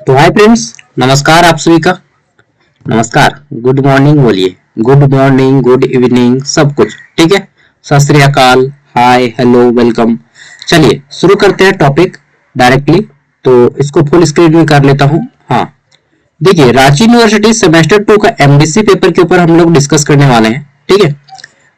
तो hi friends, नमस्कार आप सभी का। नमस्कार, गुड मॉर्निंग बोलिए। गुड मॉर्निंग, गुड इवनिंग, सब कुछ ठीक है। सत श्री अकाल, हाय, हेलो, वेलकम। चलिए शुरू करते हैं टॉपिक डायरेक्टली। तो इसको फुल स्क्रीन में कर लेता हूँ। हाँ, देखिए, रांची यूनिवर्सिटी सेमेस्टर 2 का एमडीसी पेपर के ऊपर हम लोग डिस्कस करने वाले हैं, ठीक है।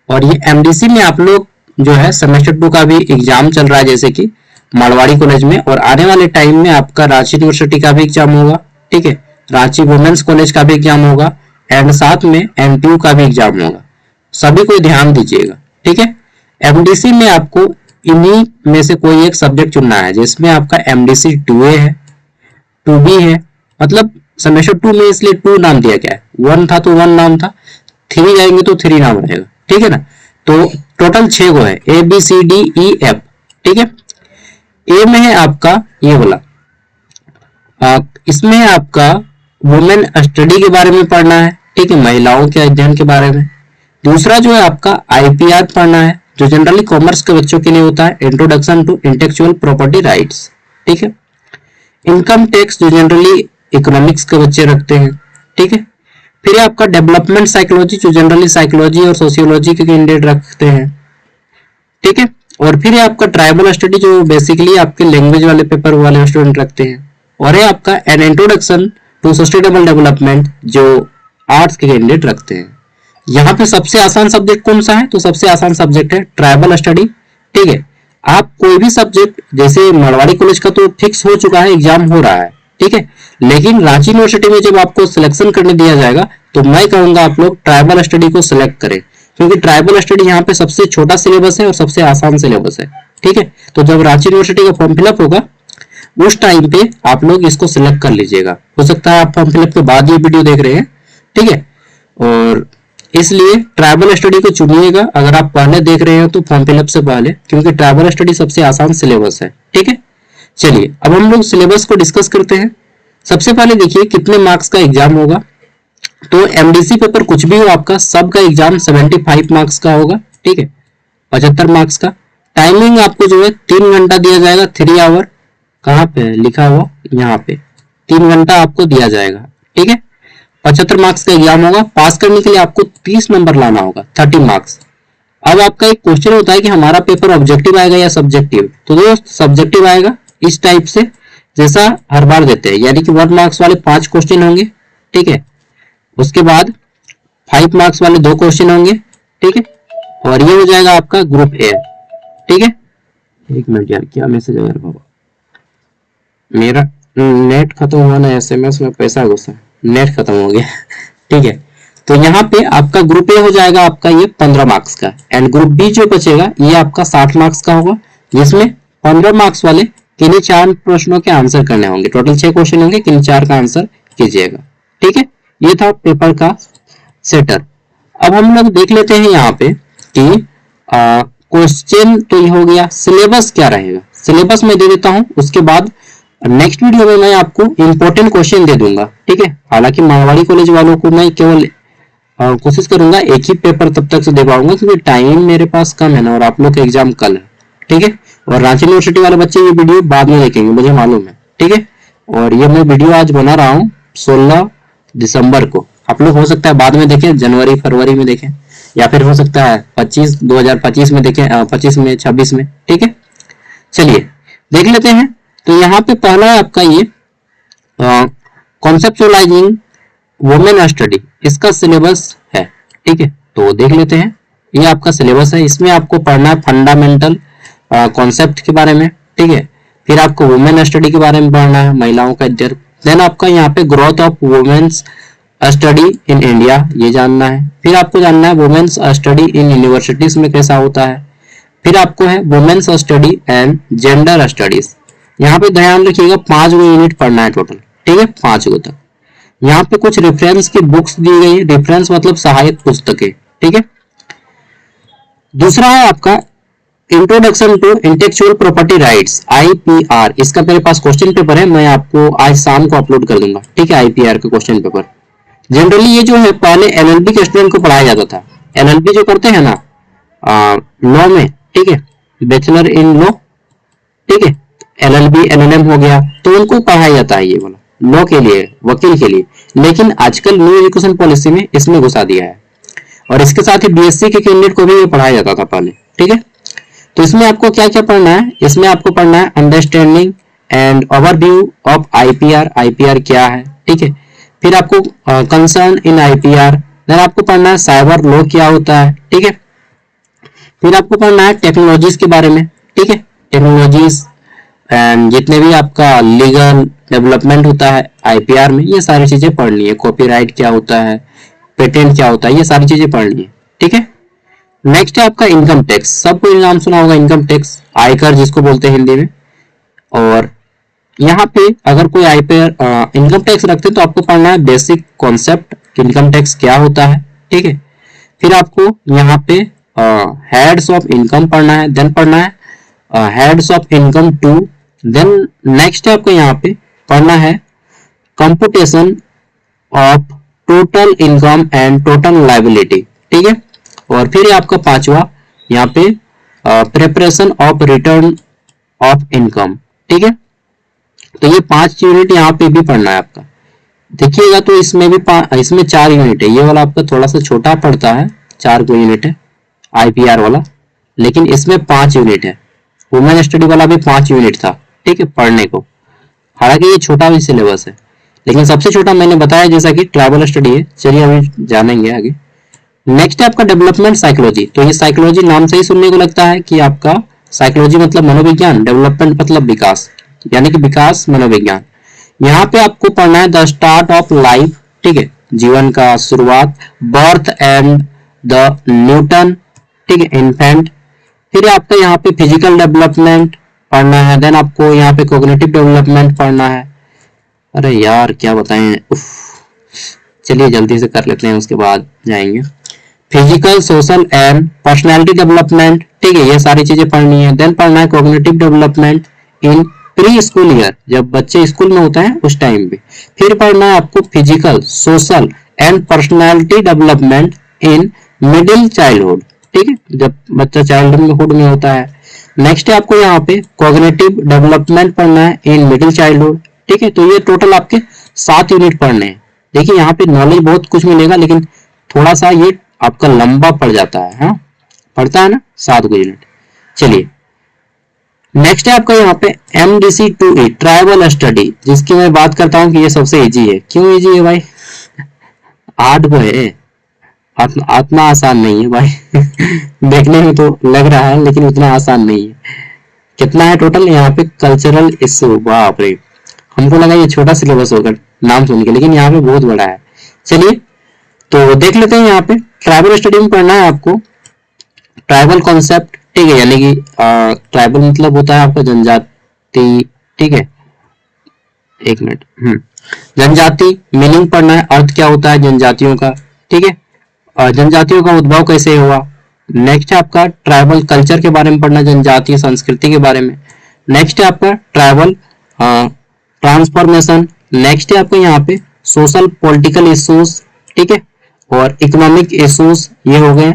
और ये एमडीसी में आप लोग जो है सेमेस्टर 2 का भी एग्जाम चल रहा है, जैसे कि मारवाड़ी कॉलेज में, और आने वाले टाइम में आपका रांची यूनिवर्सिटी का भी एग्जाम होगा, ठीक है। रांची वुमेन्स कॉलेज का भी एग्जाम होगा एंड साथ में एनटीयू का भी एग्जाम होगा। सभी को ध्यान दीजिएगा, ठीक है। एमडीसी में आपको इन्हीं में से कोई एक सब्जेक्ट चुनना है, जिसमें आपका एमडीसी 2A है, 2B है। मतलब सेमेस्टर 2 में इसलिए 2 नाम दिया गया है। 1 था तो 1 नाम था, 3 जाएंगे तो 3 नाम रहेगा, ठीक है ना। तो टोटल 6 गो है, ABCDEF, ठीक है। ए में है आपका ये बोला, इसमें आपका वुमेन स्टडी के बारे में पढ़ना है, ठीक है, महिलाओं के अध्ययन के बारे में। दूसरा जो है आपका आईपीआर पढ़ना है, जो जनरली कॉमर्स के बच्चों के लिए होता है, introduction to intellectual property rights, ठीक है। इनकम टैक्स, जो जनरली इकोनॉमिक्स के बच्चे रखते हैं, ठीक है। फिर आपका डेवलपमेंट साइकोलॉजी, जो जनरली साइकोलॉजी और सोशियोलॉजी के कैंडिडेट रखते हैं, ठीक है। और फिर है आपका ट्राइबल स्टडी, जो बेसिकली आपके लैंग्वेज वाले पेपर वाले स्टूडेंट रखते हैं। और है आपका an introduction to sustainable development, जो आर्ट्स के कैंडिडेट रखते हैं। यहाँ पे सबसे आसान सब्जेक्ट कौन सा है? तो सबसे आसान सब्जेक्ट है ट्राइबल स्टडी, ठीक है। आप कोई भी सब्जेक्ट, जैसे मारवाड़ी कॉलेज का तो फिक्स हो चुका है, एग्जाम हो रहा है, ठीक है। लेकिन रांची यूनिवर्सिटी में जब आपको सिलेक्शन करने दिया जाएगा, तो मैं कहूंगा आप लोग ट्राइबल स्टडी को सिलेक्ट करें, क्योंकि ट्राइबल स्टडी यहाँ पे सबसे छोटा सिलेबस है और सबसे आसान सिलेबस है, ठीक है। तो जब रांची यूनिवर्सिटी का फॉर्म फिलअप होगा, उस टाइम पे आप लोग इसको सिलेक्ट कर लीजिएगा। हो सकता है आप फॉर्म फिलअप के बाद ये वीडियो देख रहे हैं, ठीक है। और इसलिए ट्राइबल स्टडी को चुनिएगा। अगर आप पहले देख रहे हैं तो फॉर्म फिलअप से पहले, क्योंकि ट्राइबल स्टडी सबसे आसान सिलेबस है, ठीक है। चलिए अब हम लोग सिलेबस को डिस्कस करते हैं। सबसे पहले देखिए कितने मार्क्स का एग्जाम होगा। तो एमडीसी पेपर कुछ भी हो आपका, सबका एग्जाम 75 मार्क्स का होगा, ठीक है, 75 मार्क्स का। टाइमिंग आपको जो है 3 घंटा दिया जाएगा, 3 आवर। कहाँ पे लिखा हुआ? यहाँ पे 3 घंटा आपको दिया जाएगा, ठीक है। 75 मार्क्स का एग्जाम होगा। पास करने के लिए आपको 30 नंबर लाना होगा, 30 मार्क्स। अब आपका एक क्वेश्चन होता है कि हमारा पेपर ऑब्जेक्टिव आएगा या सब्जेक्टिव। तो दोस्त सब्जेक्टिव आएगा इस टाइप से, जैसा हर बार देते हैं, यानी कि 1 मार्क्स वाले 5 क्वेश्चन होंगे, ठीक है। उसके बाद 5 मार्क्स वाले 2 क्वेश्चन होंगे, ठीक है। और ये हो जाएगा आपका ग्रुप ए, ठीक है। एक मिनट यार, क्या मैसेज आया बाबा? मेरा नेट खत्म हुआ ना, एसएमएस में पैसा घुसा, नेट खत्म हो गया ठीक है। तो यहाँ पे आपका ग्रुप ए हो जाएगा आपका ये 15 मार्क्स का, एंड ग्रुप बी जो बचेगा ये आपका 60 मार्क्स का होगा, जिसमें 15 मार्क्स वाले किन्हीं 4 प्रश्नों के आंसर करने होंगे। टोटल 6 क्वेश्चन होंगे, किन्हीं 4 का आंसर कीजिएगा, ठीक है। ये था पेपर का सेटर। अब हम लोग देख लेते हैं यहाँ पे कि क्वेश्चन तो ये हो गया, सिलेबस क्या रहेगा। सिलेबस में दे देता हूं, उसके बाद नेक्स्ट वीडियो में मैं आपको इंपॉर्टेंट क्वेश्चन दे दूंगा, ठीक है। हालांकि मारवाड़ी कॉलेज वालों को मैं केवल कोशिश करूंगा एक ही पेपर तब तक से दे पाऊंगा, क्योंकि टाइम मेरे पास कम है ना, और आप लोग का एग्जाम कल है, ठीक है। और रांची यूनिवर्सिटी वाले बच्चे ये वीडियो बाद में देखेंगे, मुझे मालूम है, ठीक है। और ये मैं वीडियो आज बना रहा हूँ 16 दिसंबर को। आप लोग हो सकता है बाद में देखें, जनवरी फरवरी में देखें, या फिर हो सकता है 2025 में देखें, 25 में, 26 में, ठीक है। चलिए देख लेते हैं। तो यहाँ पे पहला है आपका ये कॉन्सेप्चुअलाइजिंग वुमेन स्टडी, इसका सिलेबस है, ठीक है। तो देख लेते हैं, ये आपका सिलेबस है। इसमें आपको पढ़ना है फंडामेंटल कॉन्सेप्ट के बारे में, ठीक है। फिर आपको वुमेन स्टडी के बारे में पढ़ना है, महिलाओं का अध्ययन। देन आपका यहाँ पे growth of women's study in India, ये जानना है। फिर आपको जानना है वुमेन्स स्टडी इन यूनिवर्सिटीज में कैसा होता है। फिर आपको है women's study and gender studies. यहाँ पे ध्यान रखिएगा 5 यूनिट पढ़ना है टोटल, ठीक है, 5 तक। यहाँ पे कुछ रेफरेंस की बुक्स दी गई है, रेफरेंस मतलब सहायक पुस्तकें, ठीक है। दूसरा है आपका introduction to intellectual property rights, IPR. इसका मेरे पास क्वेश्चन पेपर है, मैं आपको आज शाम को अपलोड कर दूंगा, ठीक है। आईपीआर का क्वेश्चन पेपर जनरली ये जो है पहले एलएलबी के स्टूडेंट को पढ़ाया जाता था। एलएलबी जो करते हैं ना लॉ में, ठीक है, बैचलर इन लॉ, ठीक है, एलएलबी एलएलएम हो गया, तो उनको पढ़ाया जाता है ये वाला, लॉ के लिए, वकील के लिए, लेकिन आजकल न्यू एजुकेशन पॉलिसी में इसमें घुसा दिया है। और इसके साथ ही बीएससी के कैंडिडेट को भी ये पढ़ाया जाता था पहले, ठीक है। तो इसमें आपको क्या क्या पढ़ना है, इसमें आपको पढ़ना है understanding and overview of IPR, IPR क्या है, ठीक है। फिर आपको कंसर्न इन आईपीआर, देन आपको पढ़ना है साइबर लॉ क्या होता है, ठीक है। फिर आपको पढ़ना है टेक्नोलॉजीज के बारे में, ठीक है, टेक्नोलॉजीज एंड जितने भी आपका लीगल डेवलपमेंट होता है आईपीआर में, ये सारी चीजें पढ़नी है। कॉपीराइट क्या होता है, पेटेंट क्या होता है, ये सारी चीजें पढ़नी है, ठीक है। नेक्स्ट है आपका इनकम टैक्स, सबको नाम सुना होगा इनकम टैक्स, आयकर जिसको बोलते हैं हिंदी में। और यहाँ पे अगर कोई आईपीआर इनकम टैक्स रखते हैं तो आपको पढ़ना है बेसिक कॉन्सेप्ट इनकम टैक्स क्या होता है, ठीक है। फिर आपको यहाँ पे हेड्स ऑफ इनकम पढ़ना है, देन पढ़ना है heads of income two, then next है आपको यहाँ पे पढ़ना है computation of total income and total liability, ठीक है। और फिर आपका पांचवा यहाँ पे preparation of return of income, ठीक है। तो ये 5 यूनिट यहाँ पे भी पढ़ना है आपका। देखिएगा तो इसमें भी इसमें 4 यूनिट है, ये वाला आपका थोड़ा सा छोटा पड़ता है, 4 को यूनिट है आईपीआर वाला, लेकिन इसमें 5 यूनिट है। वुमेन स्टडी वाला भी 5 यूनिट था, ठीक है, पढ़ने को। हालांकि ये छोटा भी सिलेबस है, लेकिन सबसे छोटा मैंने बताया जैसा कि ट्राइबल स्टडी है। चलिए अभी जानेंगे आगे। नेक्स्ट है आपका डेवलपमेंट साइकोलॉजी। तो ये साइकोलॉजी नाम से ही सुनने को लगता है कि आपका साइकोलॉजी मतलब मनोविज्ञान, डेवलपमेंट मतलब विकास, यानी कि विकास मनोविज्ञान। यहाँ पे आपको पढ़ना है द स्टार्ट ऑफ लाइफ, ठीक है, जीवन का शुरुआत, बर्थ एंड द न्यूटन, ठीक है, इन्फेंट। फिर आपका यहाँ पे फिजिकल डेवलपमेंट पढ़ना है, देन आपको यहाँ पे कोग्निटिव डेवलपमेंट पढ़ना है। अरे यार क्या बताएं, चलिए जल्दी से कर लेते हैं, उसके बाद जाएंगे। Physical, social and personality development, ठीक है, ये सारी चीजें पढ़नी है। देन पढ़ना है cognitive development in pre school year, जब बच्चे स्कूल में होते हैं उस टाइम पे। फिर पढ़ना है आपको physical, social and personality development in middle childhood, ठीक है, जब बच्चा चाइल्डहुड में होता है। नेक्स्ट है आपको यहाँ पे कोग्निटिव डेवलपमेंट पढ़ना है इन मिडिल चाइल्डहुड, ठीक है। तो ये टोटल आपके 7 यूनिट पढ़ने हैं। देखिए यहाँ पे नॉलेज बहुत कुछ मिलेगा, लेकिन थोड़ा सा ये आपका लंबा पड़ जाता है, हाँ पढ़ता है ना 7 को यूनिट। चलिए नेक्स्ट है आपका यहाँ पे MDC 2E ट्राइबल स्टडी, जिसकी मैं बात करता हूँ कि ये सबसे इजी है। क्यों इजी है भाई? 8 को है, उतना आसान नहीं है भाई देखने में तो लग रहा है, लेकिन उतना आसान नहीं है। कितना है टोटल यहाँ पे? कल्चरल इश्यू, बाप रे, हमको लगा ये छोटा सिलेबस होगा नाम सुन के, लेकिन यहाँ पे बहुत बड़ा है। चलिए तो देख लेते हैं। यहाँ पे ट्राइबल स्टडी में पढ़ना है आपको ट्राइबल कॉन्सेप्ट, ठीक है, यानी कि ट्राइबल मतलब होता है आपका जनजाति, ठीक है, एक मिनट, जनजाति मीनिंग पढ़ना है, अर्थ क्या होता है जनजातियों का, ठीक है, जनजातियों का उद्भव कैसे हुआ। नेक्स्ट है आपका ट्राइबल कल्चर के बारे में पढ़ना, जनजातीय संस्कृति के बारे में। नेक्स्ट है आपका ट्राइबल ट्रांसफॉर्मेशन। नेक्स्ट है आपको यहाँ पे सोशल पॉलिटिकल इश्यूज, ठीक है, और इकोनॉमिक इश्यूज, ये हो गए।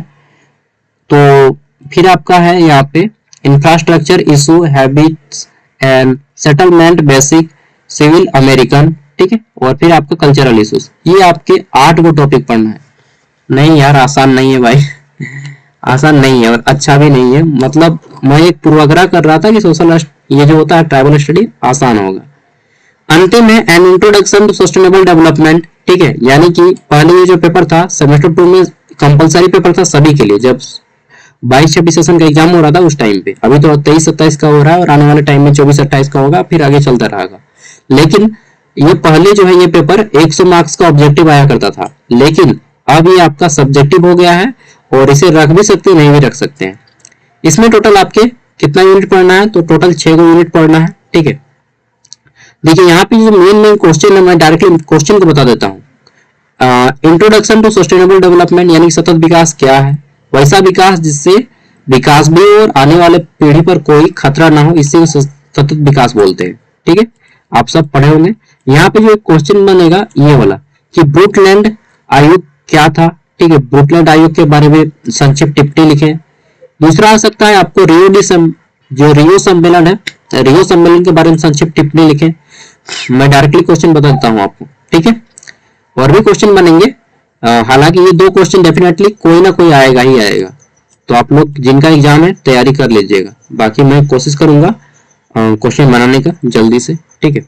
तो फिर आपका है यहाँ पे infrastructure issue, habits and settlement, basic, civil American, ठीक है, और फिर आपका कल्चरल इश्यूज। ये आपके 8 को टॉपिक पढ़ना है। नहीं यार आसान नहीं है भाई आसान नहीं है और अच्छा भी नहीं है। मतलब मैं एक पूर्वाग्रह कर रहा था कि सोशल ये जो होता है ट्राइबल स्टडी आसान होगा। अंतिम है an introduction to sustainable development, ठीक है, यानी कि पहले ये जो पेपर था सेमेस्टर 2 में कंपलसरी पेपर था सभी के लिए, जब 22-26 सेशन का एग्जाम हो रहा था उस टाइम पे। अभी तो 23-27 का हो रहा है और आने वाले टाइम में 24-28 का होगा, फिर आगे चलता रहेगा। लेकिन ये पहले जो है ये पेपर 100 मार्क्स का ऑब्जेक्टिव आया करता था, लेकिन अब ये आपका सब्जेक्टिव हो गया है और इसे रख भी सकते हैं नहीं भी रख सकते हैं। इसमें टोटल आपके कितना यूनिट पढ़ना है? तो टोटल 6 यूनिट पढ़ना है, ठीक है। देखिए यहाँ पे जो मेन क्वेश्चन है मैं डायरेक्टली क्वेश्चन को बता देता हूँ। इंट्रोडक्शन टू सस्टेनेबल डेवलपमेंट यानी सतत विकास क्या है? वैसा विकास जिससे विकास भी हो और आने वाले पीढ़ी पर कोई खतरा ना हो, इसे सतत विकास बोलते हैं, ठीक है। आप सब पढ़े होंगे। यहाँ पे जो एक क्वेश्चन बनेगा ये वाला कि ब्रूटलैंड आयोग क्या था, ठीक है, ब्रूटलैंड आयोग के बारे में संक्षिप्त टिप्पणी लिखें। दूसरा आ सकता है आपको जो रियो सम्मेलन है, रियो सम्मेलन के बारे में संक्षिप्त टिप्पणी लिखें। मैं डायरेक्टली क्वेश्चन बता देता हूँ आपको, ठीक है। और भी क्वेश्चन बनेंगे, हालांकि ये 2 क्वेश्चन डेफिनेटली कोई ना कोई आएगा ही आएगा, तो आप लोग जिनका एग्जाम है तैयारी कर लीजिएगा। बाकी मैं कोशिश करूंगा क्वेश्चन बनाने का जल्दी से, ठीक है।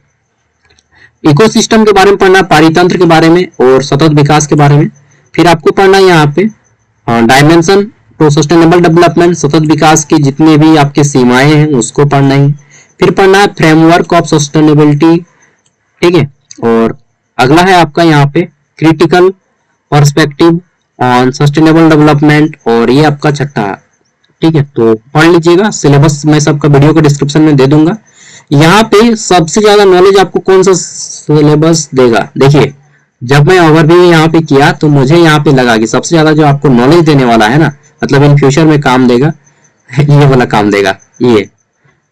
इकोसिस्टम के बारे में पढ़ना, पारितंत्र के बारे में और सतत विकास के बारे में। फिर आपको पढ़ना है यहाँ पे डायमेंशन टू सस्टेनेबल डेवलपमेंट, सतत विकास की जितनी भी आपकी सीमाएं हैं उसको पढ़ना है। फिर पढ़ना है फ्रेमवर्क ऑफ सस्टेनेबिलिटी, ठीक है। और अगला है आपका यहाँ पे critical perspective on sustainable development, और ये आपका छठा, ठीक है। तो पढ़ लीजिएगा, सिलेबस मैं सबका वीडियो को डिस्क्रिप्शन में दे दूंगा। यहाँ पे सबसे ज्यादा नॉलेज आपको कौन सा सिलेबस देगा, देखिए जब मैं ओवरव्यू यहाँ पे किया तो मुझे यहाँ पे लगा कि सबसे ज्यादा जो आपको नॉलेज देने वाला है ना, मतलब इन फ्यूचर में काम देगा ये वाला काम देगा, ये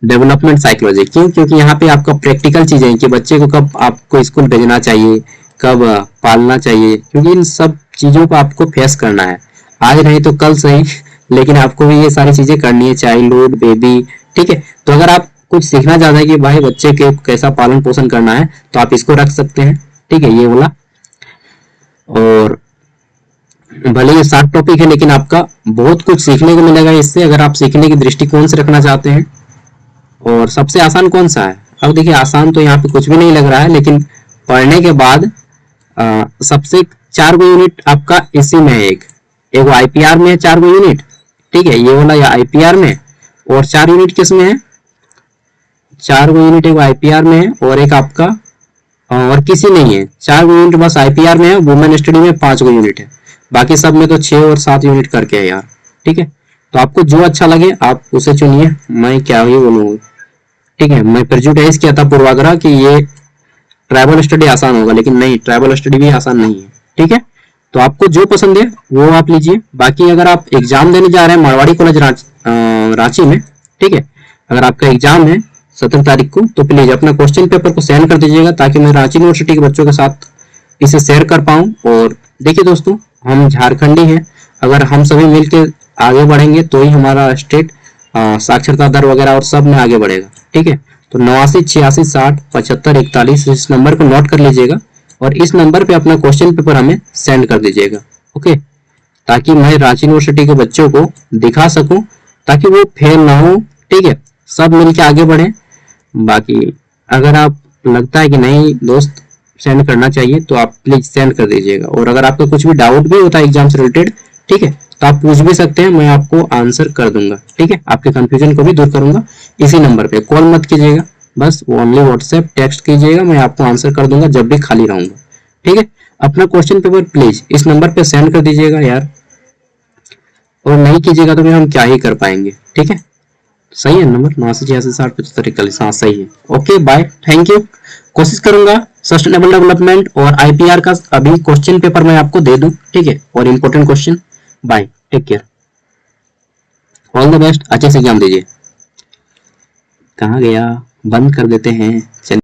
डेवलपमेंट साइकोलॉजी। क्यों? क्योंकि यहाँ पे आपका प्रैक्टिकल चीजें कि बच्चे को कब आपको स्कूल भेजना चाहिए, कब पालना चाहिए, क्योंकि इन सब चीजों को आपको फेस करना है, आज नहीं तो कल सही लेकिन आपको भी ये सारी चीजें करनी है, चाइल्डहुड, बेबी, ठीक है। तो अगर आप कुछ सीखना चाहते हैं कि भाई बच्चे के कैसा पालन पोषण करना है तो आप इसको रख सकते हैं, ठीक है, ये वाला। और भले ये 7 टॉपिक है लेकिन आपका बहुत कुछ सीखने को मिलेगा इससे, अगर आप सीखने की दृष्टिकोण से रखना चाहते हैं। और सबसे आसान कौन सा है? अब देखिए आसान तो यहाँ पे कुछ भी नहीं लग रहा है, लेकिन पढ़ने के बाद सबसे 4 गो यूनिट आपका इसी में है, एक आईपीआर में है 4 गो यूनिट, ठीक है, ये वाला या आईपीआर में, और 4 यूनिट किस में है, 4 गो यूनिट एक आईपीआर में है और एक आपका और किसी नहीं है, 4 गो यूनिट बस आईपीआर में है। वुमेन स्टडी में 5 गो यूनिट है, बाकी सब में तो 6 और 7 यूनिट करके है यार, ठीक है। तो आपको जो अच्छा लगे आप उसे चुनिए, मैं क्या ही बोलूंगा, ठीक है। मैं प्रेजुडिस किया था पूर्वाग्रह कि ये ट्राइबल स्टडी आसान होगा, लेकिन नहीं, ट्राइबल स्टडी भी आसान नहीं है, ठीक है। तो आपको जो पसंद है वो आप लीजिए। बाकी अगर आप एग्जाम देने जा रहे हैं मारवाड़ी कॉलेज रांची में, ठीक है, अगर आपका एग्जाम है 17 तारीख को, तो प्लीज अपना क्वेश्चन पेपर को सेंड कर दीजिएगा ताकि मैं रांची यूनिवर्सिटी के बच्चों के साथ इसे शेयर कर पाऊं। और देखिए दोस्तों, हम झारखंडी हैं, अगर हम सभी मिलकर आगे बढ़ेंगे तो ही हमारा स्टेट साक्षरता दर वगैरह और सब में आगे बढ़ेगा, ठीक है। तो 89 86 60 75 41 इस नंबर को नोट कर लीजिएगा और इस नंबर पे अपना क्वेश्चन पेपर हमें सेंड कर दीजिएगा, ओके, ताकि मैं रांची यूनिवर्सिटी के बच्चों को दिखा सकूं ताकि वो फेल ना हो, ठीक है, सब मिलके आगे बढ़े। बाकी अगर आप लगता है कि नहीं दोस्त सेंड करना चाहिए तो आप प्लीज सेंड कर दीजिएगा। और अगर आपका कुछ भी डाउट भी होता है एग्जाम से रिलेटेड, ठीक है, तो आप पूछ भी सकते हैं, मैं आपको आंसर कर दूंगा, ठीक है, आपके कंफ्यूजन को भी दूर करूंगा। इसी नंबर पे कॉल मत कीजिएगा, बस ओनली व्हाट्सएप टेक्स्ट कीजिएगा, मैं आपको आंसर कर दूंगा जब भी खाली रहूंगा, ठीक है। अपना क्वेश्चन पेपर प्लीज इस नंबर पे सेंड कर दीजिएगा यार, और नहीं कीजिएगा तो फिर हम क्या ही कर पाएंगे, ठीक है। सही है नंबर 89 86 60 75 41, हाँ सही है, ओके बाय, थैंक यू। कोशिश करूंगा सस्टेनेबल डेवलपमेंट और आईपीआर का अभी क्वेश्चन पेपर मैं आपको दे दूं, ठीक है, और important question. Bye, take care, all the best, अच्छे से एग्जाम दीजिए। कहाँ गया, बंद कर देते हैं, चलिए।